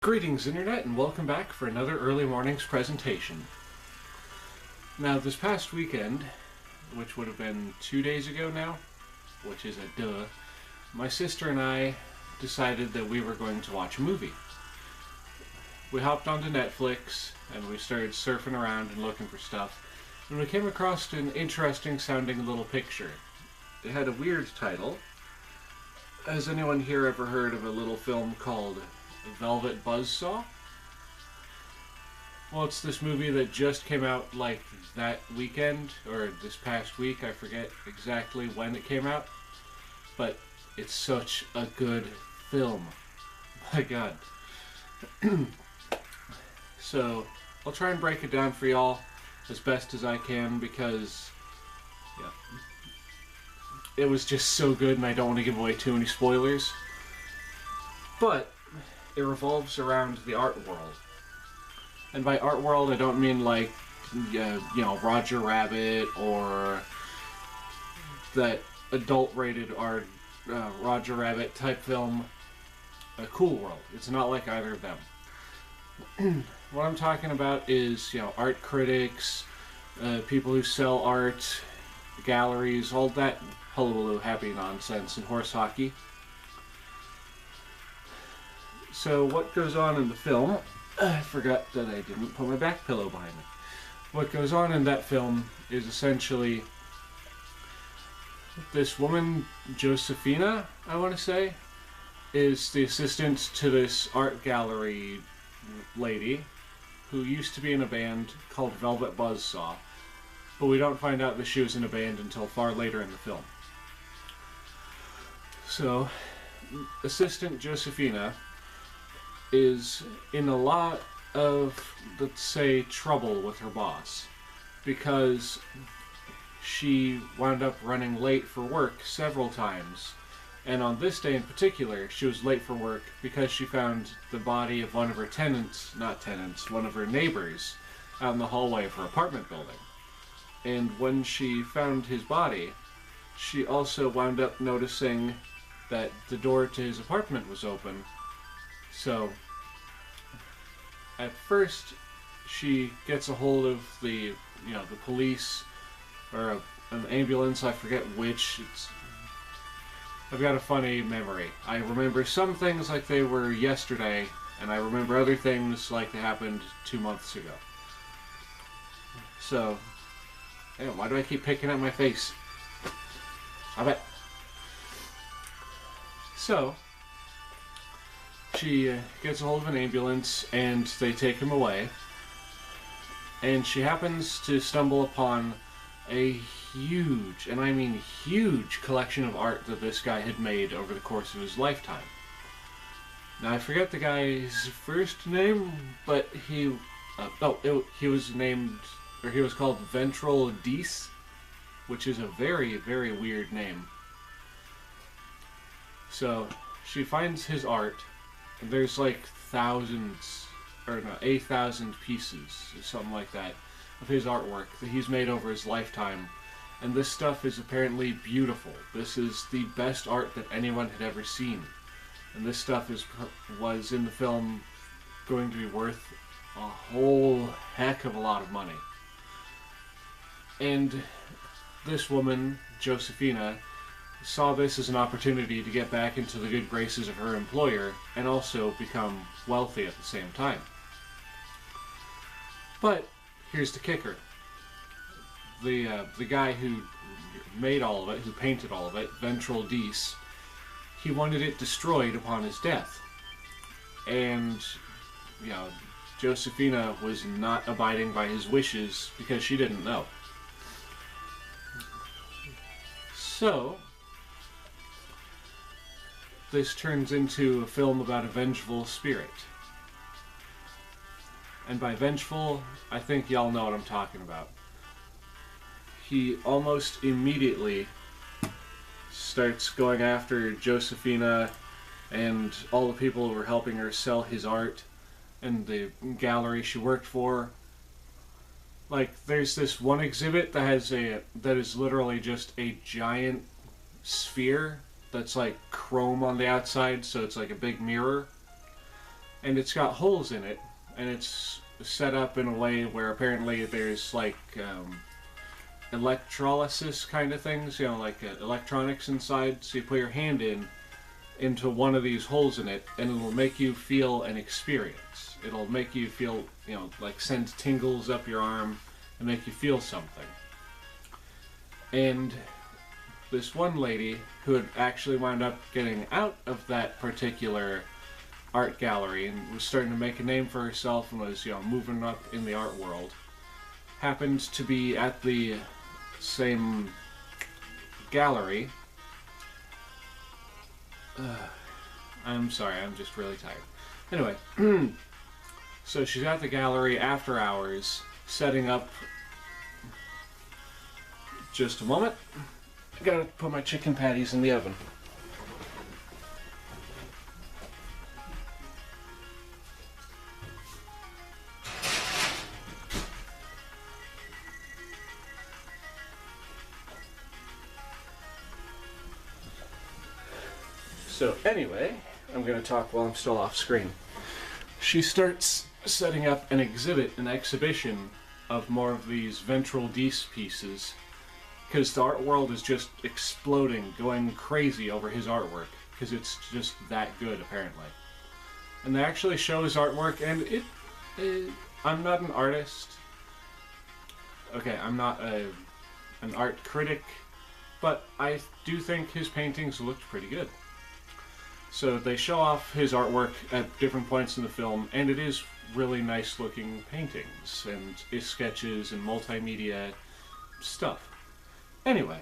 Greetings Internet and welcome back for another early morning's presentation. Now this past weekend, which would have been 2 days ago now, which is a duh, my sister and I decided that we were going to watch a movie. We hopped onto Netflix and we started surfing around and looking for stuff, and we came across an interesting sounding little picture. It had a weird title. Has anyone here ever heard of a little film called Velvet Buzzsaw? Well, it's this movie that just came out like that weekend, or this past week, I forget exactly when it came out, but it's such a good film. My god. So, I'll try and break it down for y'all as best as I can because, yeah, it was just so good and I don't want to give away too many spoilers. But it revolves around the art world. And by art world, I don't mean like, Roger Rabbit or that adult-rated art, Roger Rabbit type film, a Cool World. It's not like either of them. What I'm talking about is, art critics, people who sell art, galleries, all that hullabaloo happy nonsense and horse hockey. So what goes on in the film, I forgot that I didn't put my back pillow behind me. What goes on in that film is essentially this woman, Josephina, I want to say, is the assistant to this art gallery lady who used to be in a band called Velvet Buzzsaw, but we don't find out that she was in a band until far later in the film. So, Assistant Josephina is in a lot of, let's say, trouble with her boss because she wound up running late for work several times, and on this day in particular she was late for work because she found the body of one of her one of her neighbors out in the hallway of her apartment building. And when she found his body, she also wound up noticing that the door to his apartment was open. So at first she gets a hold of the police or an ambulance, I forget which. I've got a funny memory. I remember some things like they were yesterday, and I remember other things like they happened 2 months ago. So, why do I keep picking at my face? Stop it. So, she gets a hold of an ambulance and they take him away. And she happens to stumble upon a huge, and I mean huge, collection of art that this guy had made over the course of his lifetime. Now I forget the guy's first name, but he was named, or he was called Ventral Dees, which is a very, very weird name. So she finds his art, and there's like a thousand pieces, or something like that, of his artwork that he's made over his lifetime. And this stuff is apparently beautiful. This is the best art that anyone had ever seen. And this stuff was in the film going to be worth a whole heck of a lot of money. And this woman, Josephina, saw this as an opportunity to get back into the good graces of her employer and also become wealthy at the same time. But here's the kicker. The guy who made all of it, who painted all of it, Ventral Dees, he wanted it destroyed upon his death. And, Josephina was not abiding by his wishes because she didn't know. So, this turns into a film about a vengeful spirit. And by vengeful, I think y'all know what I'm talking about. He almost immediately starts going after Josephina and all the people who were helping her sell his art and the gallery she worked for. Like, there's this one exhibit that is literally just a giant sphere that's like chrome on the outside, so it's like a big mirror. and it's got holes in it, and it's set up in a way where apparently there's like electrolysis kind of things, you know, like electronics inside. So you put your hand into one of these holes in it, and it'll make you feel an experience. It'll make you feel, you know, like send tingles up your arm and make you feel something. And this one lady who had actually wound up getting out of that particular art gallery and was starting to make a name for herself and was, you know, moving up in the art world, happened to be at the same gallery. I'm sorry, I'm just really tired. Anyway, so she's at the gallery after hours, setting up. Just a moment. I gotta put my chicken patties in the oven. So anyway, I'm going to talk while I'm still off screen. She starts setting up an exhibition of more of these ventral Dice pieces, because the art world is just exploding, going crazy over his artwork, because it's just that good apparently. And they actually show his artwork, and I'm not an artist. Okay, I'm not an art critic, but I do think his paintings looked pretty good. So they show off his artwork at different points in the film, and it is really nice looking paintings and sketches and multimedia stuff. Anyway,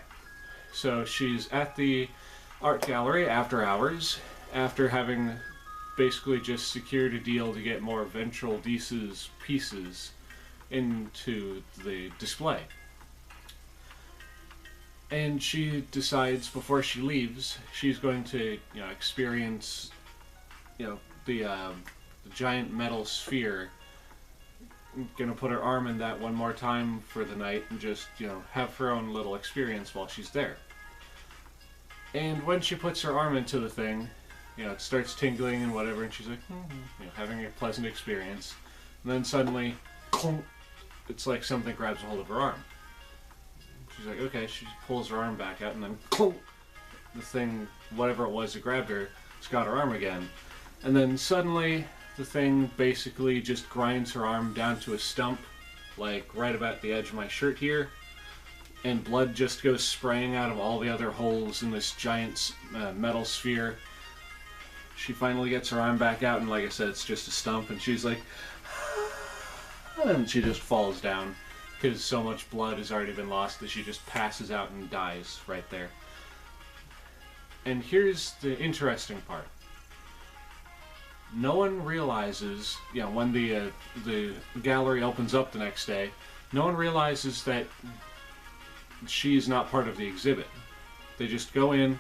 so she's at the art gallery after hours, after having basically just secured a deal to get more Ventral Dice's pieces into the display. And she decides before she leaves, she's going to, you know, experience, you know, the giant metal sphere. Gonna put her arm in that one more time for the night and just, you know, have her own little experience while she's there. And when she puts her arm into the thing, you know, it starts tingling and whatever, and she's like, you know, having a pleasant experience. And then suddenly, clunk, it's like something grabs a hold of her arm. She's like, okay, she pulls her arm back out, and then clunk, the thing, whatever it was that grabbed her, it's got her arm again. And then suddenly, the thing basically just grinds her arm down to a stump, like right about the edge of my shirt here, and blood just goes spraying out of all the other holes in this giant metal sphere. She finally gets her arm back out, and like I said, it's just a stump, and she's like, and she just falls down, because so much blood has already been lost that she just passes out and dies right there. And here's the interesting part. No one realizes, you know, when the gallery opens up the next day, no one realizes that she's not part of the exhibit. They just go in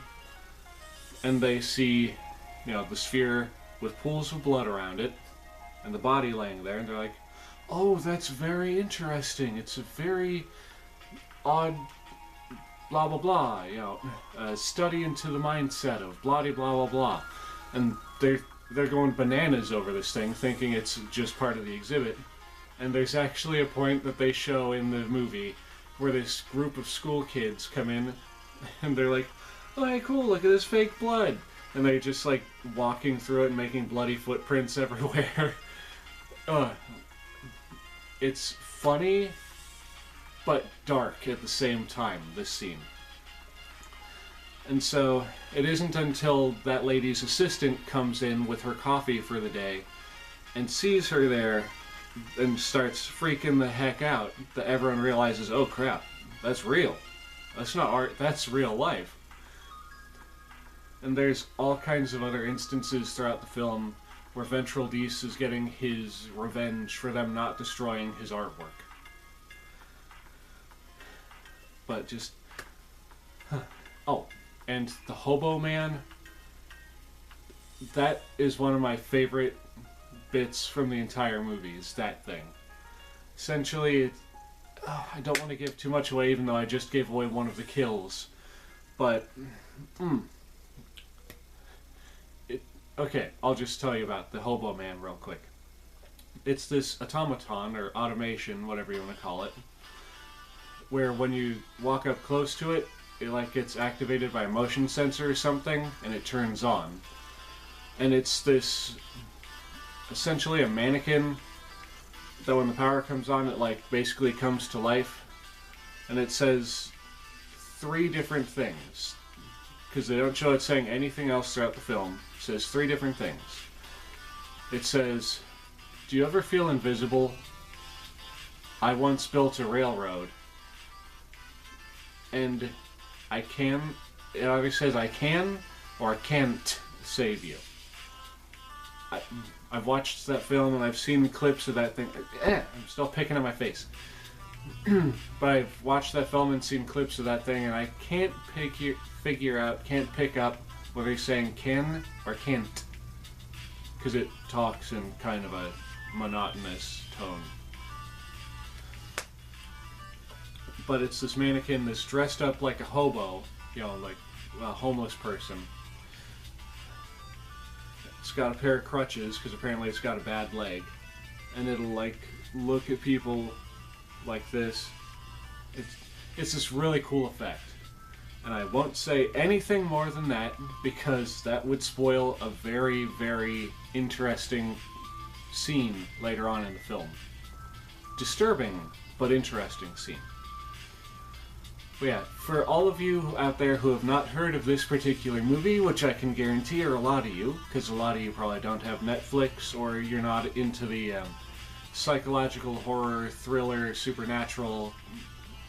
and they see, you know, the sphere with pools of blood around it and the body laying there, and they're like, oh, that's very interesting. It's a very odd blah blah blah, you know, study into the mindset of blah blah blah blah. And they're going bananas over this thing, thinking it's just part of the exhibit. And there's actually a point that they show in the movie where this group of school kids come in and they're like, oh, hey, cool, look at this fake blood. And they're just like walking through it and making bloody footprints everywhere. It's funny, but dark at the same time, this scene. And so, it isn't until that lady's assistant comes in with her coffee for the day and sees her there and starts freaking the heck out that everyone realizes, oh crap, that's real. That's not art, that's real life. And there's all kinds of other instances throughout the film where Ventral Dice is getting his revenge for them not destroying his artwork. But just... Oh, and the Hobo Man, that is one of my favorite bits from the entire movie, is that thing. Essentially, I don't want to give too much away, even though I just gave away one of the kills. But, Okay, I'll just tell you about the Hobo Man real quick. It's this automaton, or automation, whatever you want to call it, where when you walk up close to it, it like gets activated by a motion sensor or something, and it turns on. And it's this, essentially a mannequin that when the power comes on, it like basically comes to life. And it says 3 different things, because they don't show it saying anything else throughout the film. It says 3 different things. It says, "Do you ever feel invisible? I once built a railroad. And I can," it either says I can or I can't save you. I've watched that film and I've seen clips of that thing. I'm still picking at my face. But I've watched that film and seen clips of that thing, and I can't can't pick up whether he's saying can or can't. Because it talks in kind of a monotonous tone. But it's this mannequin that's dressed up like a hobo, you know, like a homeless person. It's got a pair of crutches, because apparently it's got a bad leg. And it'll, like, look at people like this. It's this really cool effect. And I won't say anything more than that, because that would spoil a very, very interesting scene later on in the film. Disturbing, but interesting scene. But yeah, for all of you out there who have not heard of this particular movie, which I can guarantee are a lot of you, because a lot of you probably don't have Netflix, or you're not into the psychological horror, thriller, supernatural,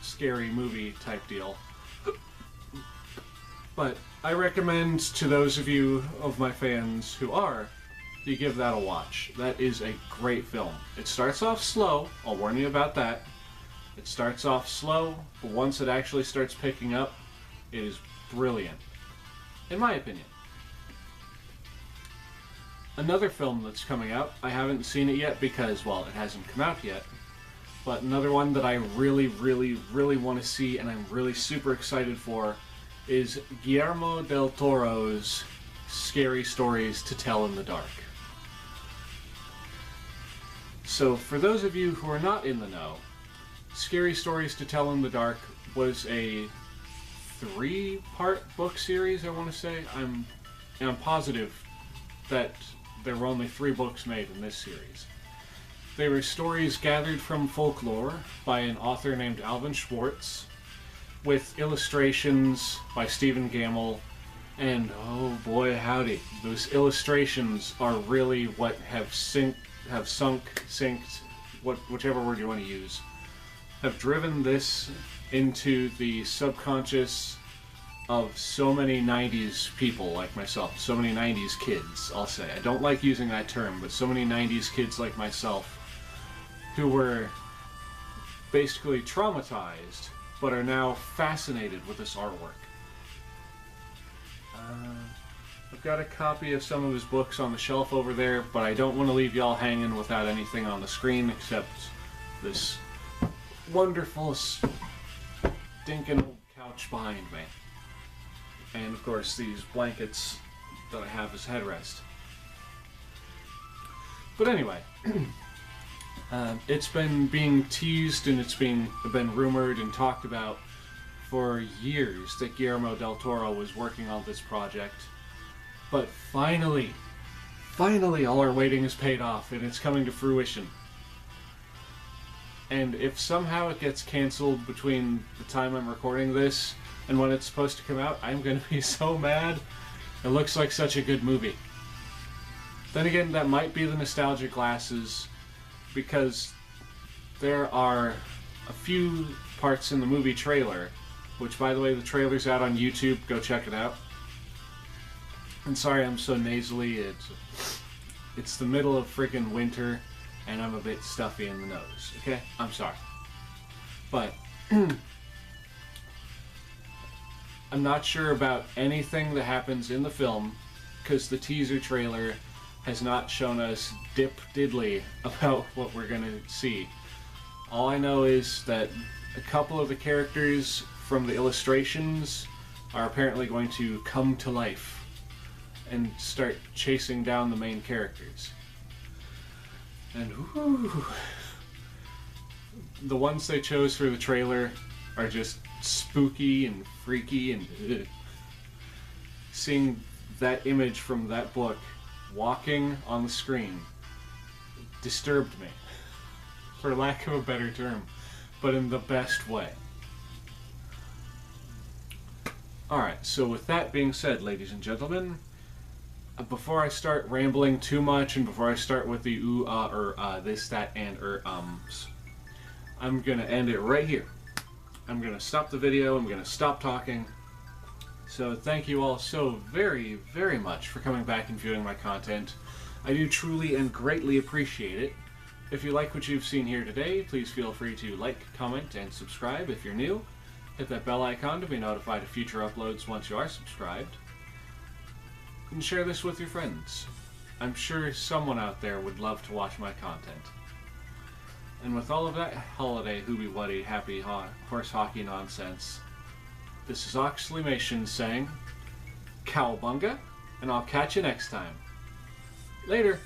scary movie type deal. But I recommend to those of you of my fans who are, you give that a watch. That is a great film. It starts off slow, I'll warn you about that. It starts off slow, but once it actually starts picking up, it is brilliant. In my opinion. Another film that's coming out, I haven't seen it yet because, well, it hasn't come out yet. But another one that I really, really, really want to see and I'm really super excited for is Guillermo del Toro's Scary Stories to Tell in the Dark. So, for those of you who are not in the know, Scary Stories to Tell in the Dark was a 3-part book series, I want to say. I'm positive that there were only 3 books made in this series. They were stories gathered from folklore by an author named Alvin Schwartz, with illustrations by Stephen Gamble, and oh boy howdy, those illustrations are really what have synced, whichever word you want to use, have driven this into the subconscious of so many 90s people like myself, so many 90s kids, I'll say. I don't like using that term, but so many 90s kids like myself who were basically traumatized, but are now fascinated with this artwork. I've got a copy of some of his books on the shelf over there, but I don't want to leave y'all hanging without anything on the screen except this wonderful stinking old couch behind me. And of course these blankets that I have as headrest. But anyway, it's been being teased and it's been rumored and talked about for years that Guillermo del Toro was working on this project. But finally, all our waiting is paid off and it's coming to fruition. And if somehow it gets cancelled between the time I'm recording this and when it's supposed to come out, I'm going to be so mad. It looks like such a good movie. Then again, that might be the nostalgia glasses, because there are a few parts in the movie trailer, which, by the way, the trailer's out on YouTube. Go check it out. And sorry I'm so nasally. It's the middle of freaking winter, and I'm a bit stuffy in the nose. Okay? I'm sorry. But I'm not sure about anything that happens in the film, because the teaser trailer has not shown us dip diddly about what we're gonna see. All I know is that a couple of the characters from the illustrations are apparently going to come to life. and start chasing down the main characters. And whoo, the ones they chose for the trailer are just spooky and freaky, and seeing that image from that book walking on the screen disturbed me, for lack of a better term, but in the best way. Alright, so with that being said, ladies and gentlemen, before I start rambling too much and before I start with the ooh, this, that, and ums, I'm gonna end it right here. I'm gonna stop the video, I'm gonna stop talking. So thank you all so very, very much for coming back and viewing my content. I do truly and greatly appreciate it. If you like what you've seen here today, please feel free to like, comment, and subscribe if you're new. Hit that bell icon to be notified of future uploads once you are subscribed. And share this with your friends. I'm sure someone out there would love to watch my content. And with all of that holiday hooby-wuddy happy horse hockey nonsense, this is Oxleymations saying, Cowabunga, and I'll catch you next time. Later!